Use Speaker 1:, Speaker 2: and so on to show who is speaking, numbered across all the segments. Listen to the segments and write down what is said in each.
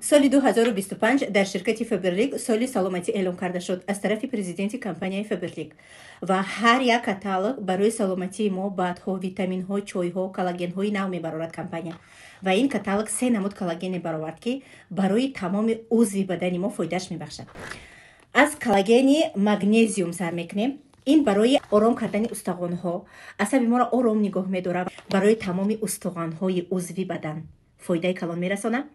Speaker 1: соли 2025 дар ширкати Фаберлик соли саломатӣ эълон карда шуд аз тарафи президенти компанияи Фаберлик ва ҳар як каталог барои саломатии мо баъдҳо, витаминҳо, чойҳо, коллагенҳои нав мебаровад компания ва ин каталог 3 намуд коллаген мебаровад ки барои тамоми узви бадани мо фоидааш мебахшад. аз коллагени магнезиум сар мекунем. ин барои ором кардани устухонҳо, асаби моро ором нигоҳ медорад, барои тамоми устухонҳои узви бадан фоидаи калон мерасонад.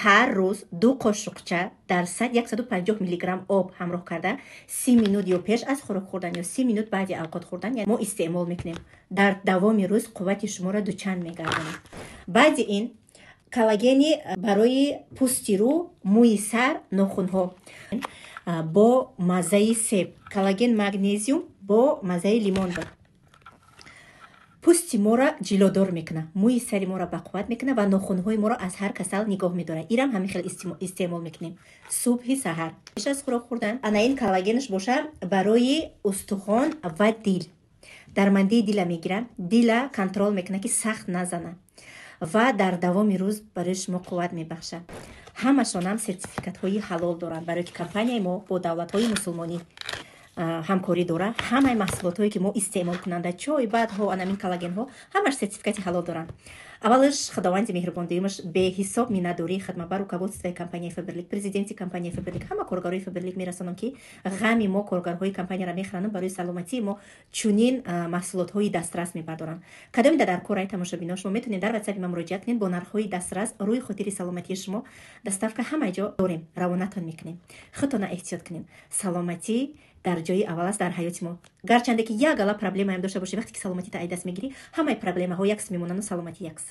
Speaker 1: ҳар рӯз 2 қошуқча дар 150 мг об ҳамроҳ карда 30 минут ё пеш аз хӯрок хӯрдан ё 30 минут баъди авқот хӯрдан мо истеъмол мекунем. дар давоми рӯз қуввати шуморо дучанд мегардонад. баъди ин коллагени барои пӯсти рӯ, мӯи сар, нохунҳо бо маззаи себ, коллаген магнезиум бо маззаи лимон ба пӯсти моро ҷилодор мекунад, мӯи сари моро бақувват мекунад ва нохунҳои моро аз ҳар касал нигоҳ медорад. ирам ҳамин хел истеъмол мекунем субҳи саҳар пеш аз хӯрок хӯрдан. ана ин коллагенш боша барои устухон ва дил, дармандии дила мегирад, дила контрол мекунад ки сахт назана ва дар давоми рӯз барои шумо қувват мебахшад. ҳамашон ҳам сертификатҳои ҳалол доранд, барои ки компанияи мо бо давлатҳои мусулмонӣ ҳамкорӣ дорад. ҳамаи маҳсулотҳое ки мо истеъмол кунанда, чой, баъдҳо, анамин коллагенҳо ҳамаш сертификати ҳалол доранд. аввалаш худованди меҳрубон, дуюмаш беҳисоб миннатдории хидматбар руководствои компанияи Фаберлик, президенти компанияи Фаберлик, ҳама коргарои Фаберлик мерасонам ки ғами мо коргарҳои компанияро мехӯранам барои саломатии мо чунин маҳсулотҳои дастрас мебардоранд. кадомида дар кор ай тамошобино, шумо метавонед дар ватсапи ман муроҷиат кунед бо нархҳои дастрас рӯи хотири саломатии шумо. доставка ҳама ҷо дорем, равонатон мекунем. худтона эҳтиёт кунед. саломатӣ дар ҷои аввал аст дар ҳаёти мо. гарчанде ки як гала проблемаам дошта бошӣ, вақте ки саломатита ай даст мегирӣ, ҳамаи проблемаҳо якс мемонану саломатӣ якс.